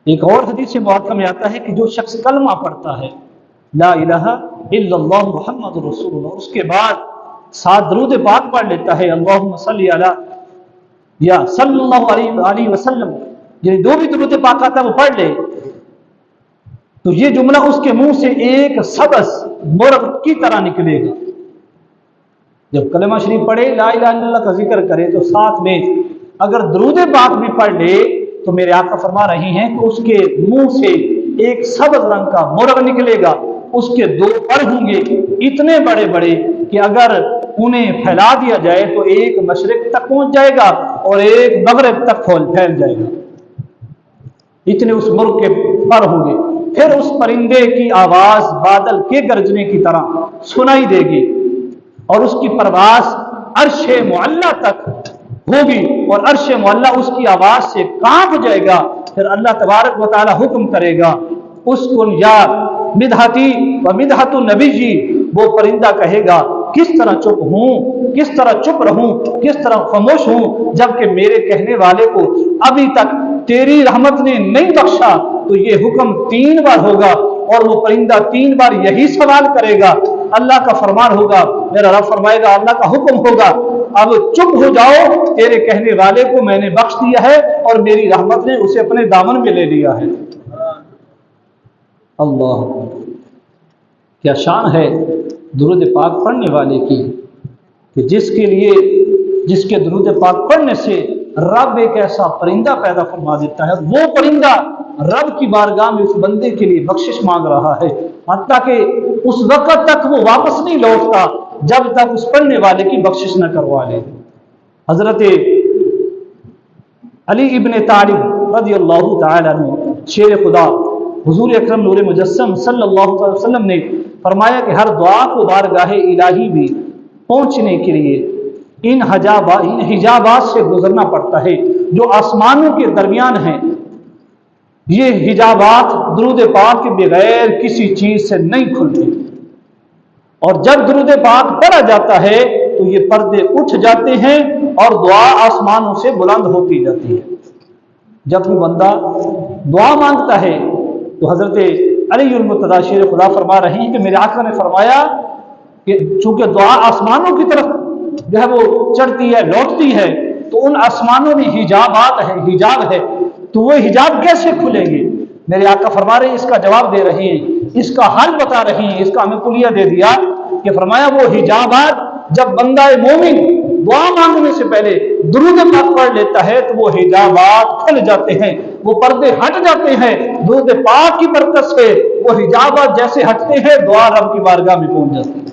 ایک اور حدیث مبارکہ میں آتا ہے کہ جو شخص کلمہ پڑھتا ہے لا الہ الا اللہ محمد رسول اللہ، اس کے بعد 7 درود پاک پڑھ لیتا ہے اللہم صلی علی یا صلی اللہ علیہ وسلم، یعنی جو بھی درود پاک آتا ہے وہ پڑھ لے، تو یہ جملہ اس کے منہ سے ایک سبز مرغ کی طرح نکلے گا۔ جب کلمہ شریف پڑھے، لا الہ الا اللہ کا ذکر کرے، تو ساتھ میں اگر درود پاک بھی پڑھ لے تو میرے آقا فرما رہے ہیں کہ اس کے منہ سے ایک سبز رنگ کا مرغ نکلے گا، اس کے 2 پر ہوں گے اتنے بڑے بڑے کہ اگر انہیں پھیلا دیا جائے تو ایک مشرق تک پہنچ جائے گا اور ایک مغرب تک پھیل جائے گا، اتنے اس مرغ کے پر ہوں گے۔ پھر اس پرندے کی آواز بادل کے گرجنے کی طرح سنائی دے گی اور اس کی پرواز عرش معلیٰ تک ہوگی اور عرش معلیٰ اس کی آواز سے کانپ جائے گا۔ پھر اللہ تبارک و تعالی حکم کرے گا اسکن یا مدحتی و مدحت النبی جی، وہ پرندہ کہے گا کس طرح چپ ہوں، کس طرح چپ رہوں، کس طرح خاموش ہوں، جبکہ میرے کہنے والے کو ابھی تک تیری رحمت نے نہیں بخشا۔ تو یہ حکم 3 بار ہوگا اور وہ پرندہ 3 بار یہی سوال کرے گا، اللہ کا فرمان ہوگا، میرا رب فرمائے گا، اللہ کا حکم ہوگا اب چپ ہو جاؤ، تیرے کہنے والے کو میں نے بخش دیا ہے اور میری رحمت نے اسے اپنے دامن میں لے لیا ہے۔ اللہ کیا شان ہے درود پاک پڑھنے والے کی، کہ جس کے درود پاک پڑھنے سے رب ایک ایسا پرندہ پیدا فرما دیتا ہے، وہ پرندہ رب کی بارگاہ میں اس بندے کے لیے بخشش مانگ رہا ہے، حتیٰ کہ اس وقت تک وہ واپس نہیں لوٹتا جب تک اس پڑھنے والے کی بخشش نہ کروا لے۔ حضرت علی ابن طالب رضی اللہ تعالیٰ عنہ شیر خدا حضور اکرم نور مجسم صلی اللہ علیہ وسلم نے فرمایا کہ ہر دعا کو بارگاہ الہی بھی پہنچنے کے لیے ان حجابات سے گزرنا پڑتا ہے جو آسمانوں کے درمیان ہیں۔ یہ حجابات درود پاک کے بغیر کسی چیز سے نہیں کھلتے، اور جب درود پاک پڑھا جاتا ہے تو یہ پردے اٹھ جاتے ہیں اور دعا آسمانوں سے بلند ہوتی جاتی ہے۔ جب کوئی بندہ دعا مانگتا ہے تو حضرت علی المرتضیٰ شیر خدا فرما رہے ہیں کہ میرے آقا نے فرمایا کہ چونکہ دعا آسمانوں کی طرف جو ہے وہ چڑھتی ہے، لوٹتی ہے، تو ان آسمانوں میں حجاب ہے، تو وہ حجاب کیسے کھلیں گے؟ میرے آقا فرما رہے ہیں، اس کا جواب دے رہے ہیں، اس کا حل بتا رہے ہیں، اس کا ہمیں کلیہ دے دیا کہ فرمایا وہ حجابات جب بندہ مومن دعا مانگنے سے پہلے درود پاک پڑھ لیتا ہے تو وہ حجابات کھل جاتے ہیں، وہ پردے ہٹ جاتے ہیں، درود پاک کی برکت سے وہ حجابات جیسے ہٹتے ہیں، دعا رب کی بارگاہ میں پہنچ جاتی ہے۔